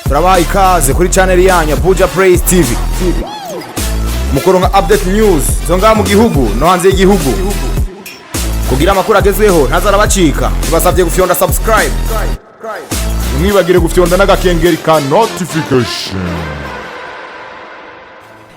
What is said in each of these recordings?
turabaha ikaze kuri channel yanyu Buja Praise TV mukoronka update news zonga mu gihugu no hanze y'igihugu kugira amakuru agezweho ntazarabacika tubasavye gufyonda subscribe mwibagire gufyonda n'agakengeri ka notification.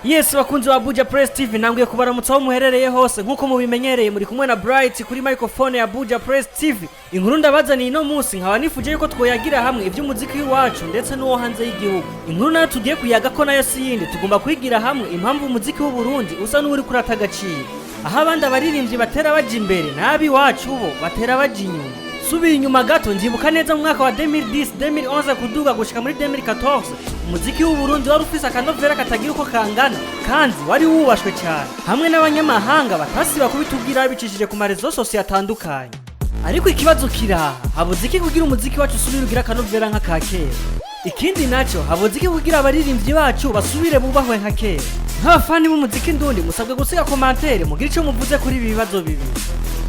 Yes, bakunzi wa Buja Praise TV, nanguye kubaramutsa aho muherereye hose nkuko mubimenyereye muri kumwe na Bright kuri microphone ya Buja Praise TV. Inkuru ndabazaniye ino munsi nkaba nifuje yuko twoyagira hamwe ivy'umuziki wacu ndetse n'uwo hanze y'igihugu. Inkuru nayo tugiye kuyaga ko nayo siyindi tugomba kwigira hamwe impamvu umuziki w'u Burundi usa n'uri kurata agaciro. Aho abandi abaririmbyi batera baje imbere nabi wacu bo batera baje inyuma. Subiye inyuma gato nzibuka neza mu mwaka wa 2010 2011 kuduga gushika muri 2014 umuziki w'u Burundi wari ufise akanovera katagira uko kangana kandi wari wubashwe cyane hamwe n'abanyamahanga batasiba kubitubwira bicishije ku marezo sosiyo atandukanye. Ariko ikibazo kiraha habuze iki kugira umuziki wacu usubire ugira akanovera nka kakera. Ikindi naco habuze iki kugira abaririmbyi bacu basubire bubahwe nka kera. Nk'abafani b'umuziki ndundi musabwe gusiga commentaire mugira ico muvuze kuri ibi bibazo bibiri.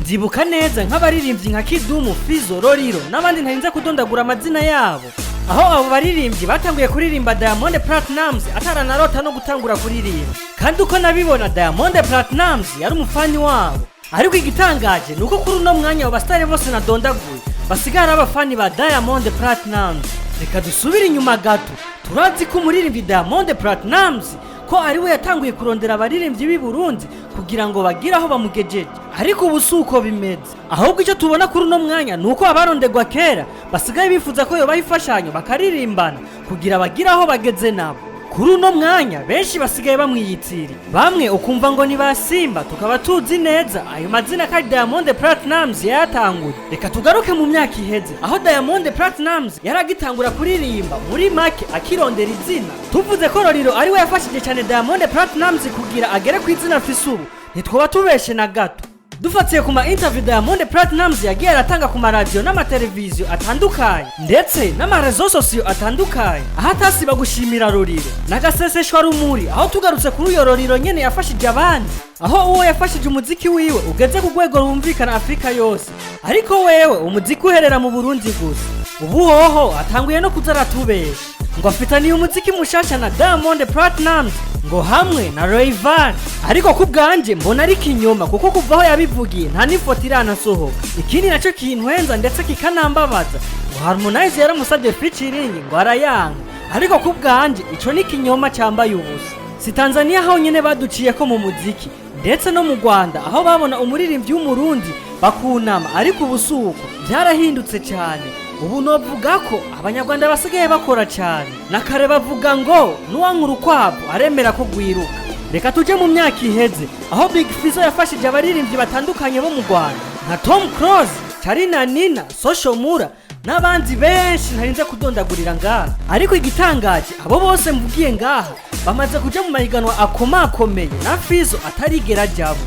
Nzibuka neza nk'abaririmbyi nka Kidumu, Fizo, Roriro n'abandi ntarinze kudondagura amazina yabo. Aho abo baririmbyi batanguye kuririmba Diamond Platnumz ataranarota no gutangura kuririmba. Kandi uko nabibona Diamond Platnumz yari umufani wabo. Ariko igitangaje nuko kuri uno mwanya abo bastare bose nadondaguye basigara abafani ba Diamond Platnumz. Reka dusubire inyuma gato. Turazi ko umuririmbyi Diamond Platnumz ko ari we yatanguye kurondera abaririmbyi b'i Burundi kugira ngo bagire aho bamugejeje. Ariko ubu suko bimeze. Ahubwo icyo tubona kuri uno mwanya nuko abarondegwa kera basigaye bifuza ko yobaha ifashanyo bakaririmbana kugira bagire aho bageze nabo. Kuri uno mwanya benshi basigaye bamwiyitiri. Bamwe ukumva ngo ni basimba tukaba tuzi neza ayo mazina ka Diamond Platnumz yatanguye. Reka tugaruke mu myaka iheze aho Diamond Platnumz yaragitangura kuririmba muri make akirondera izina. Tuvuze ko Roriro ari we yafashije cyane Diamond Platnumz kugira agere ku izina afise ubu ntitwoba tubeshe na gato. Dufatiye ku ma interview Diamond Platnumz yagiye aratanga ku maradiyo n'amateleviziyo atandukanye ndetse n'amarezo sosiyo atandukanye aho atasiba gushimira Roriro n'agaseseshwa rumuri. Aho tugarutse kuri uyo Roriro nyene yafashije abandi, aho uwo yafashije umuziki wiwe ugeze ku rwego rumvikana Afrika yose. Ariko wewe umuziki uherera mu Burundi gusa. Ubu hoho atanguye no kuzaratubesha ngo afitaniye umuziki mushasha na Diamond Platnumz ngo hamwe na Rayvanny. Ariko kubganje mbona ari kinyoma kuko kuvaho yabivugiye nta n'ifoto iranasohoka. Ikindi naco kintwenza ndetse kikanambabaza ngo Harmonize yaramusabye featuring ngo arayanga. Ariko kubganje ico ni kinyoma cyambaye ubusa. Si Tanzania aho nyene baduciye ko mu muziki ndetse no mu Rwanda aho babona umuririmbyi w'umurundi bakunama. Ariko ubusuko byarahindutse cyane. Ubu novuga ko abanyarwanda basigaye bakora cyane. Nakare bavuga ngo nuwankuru kwabo aremera ko gwiruka. Reka tuje mu myaka iheze aho Big Fizzo yafashije abaririmbyi batandukanye bo mu Rwanda nka Tom Close, Charina Nina, Social Mura n'abandi benshi ntarinze kudondagurira ngaha. Ariko igitangaje abo bose mvugiye ngaha bamaze kuja mu mahiganwa akomakomeye na Fizzo atarigera jabo.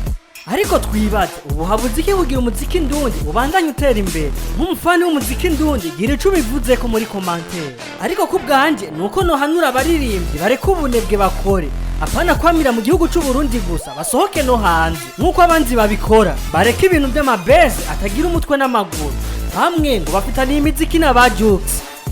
Ariko twibaze ubu habuze iki kugira umuziki ndundi ubandanye utera imbere. Nk'umufani w'umuziki ndundi gira ico bivuze ko muri commentaire. Ariko kubganje nuko no hanura abaririmbyi bareka ubunebwe bakore apana kwamira mu gihugu cy'u Burundi gusa basohoke no hanze nkuko abanzi babikora. Bareka ibintu by'amabase atagira umutwe n'amaguru. Bamwe ngo bafitaniye imiziki n'abajux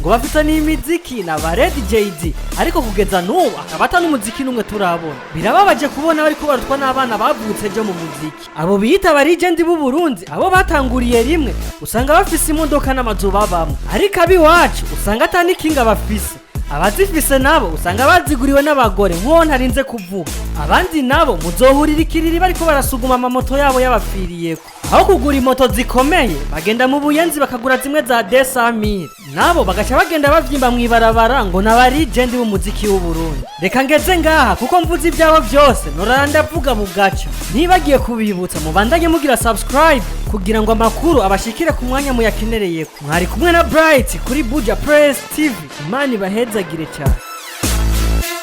ngo bafitaniye imiziki na ba Red JD ariko kugeza n'ubu akabata n'umuziki numwe turabona. Birababaje kubona bari kubarutwa n'abana bavutse je mu muziki. Abo biyita ba legend b'u Burundi abo batanguriye rimwe usanga bafise imodoka n'amazu babamwe. Ariko abi wacu usanga atani kinga bafise. Abazifise nabo usanga baziguriwe n'abagore nko ntarinze kuvuga. Abandi nabo muzohurira ikiriri bariko barasuguma amamoto yabo yabapfiriyeko. Aho kugura imoto zikomeye bagenda mu Buyenzi bakagura zimwe za 200,000 nabo bagaca bagenda bavyimba mwibarabara ngo nabari legend b'umuziki w'u Burundi. Reka ngeze ngaha kuko mvuze ibyabo byose noranda vuga bugaca. Nibagiye kubibutsa mubandanye mugira subscribe kugira ngo amakuru abashikire ku mwanya muyakenereye. Mwari kumwe na Bright kuri Buja Praise TV. Imana ibahezagire cyane.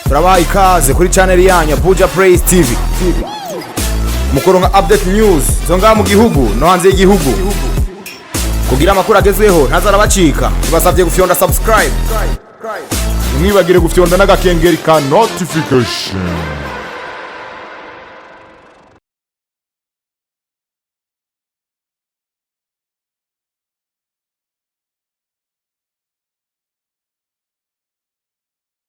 Turabaha ikaze kuri channel yanyu Buja Praise TV mukoronka update news zonga mu gihugu no hanze y'igihugu kugira amakuru agezweho ntazarabacika tubasavye gufyonda subscribe mwibagire gufyonda n'agakengeri ka notification.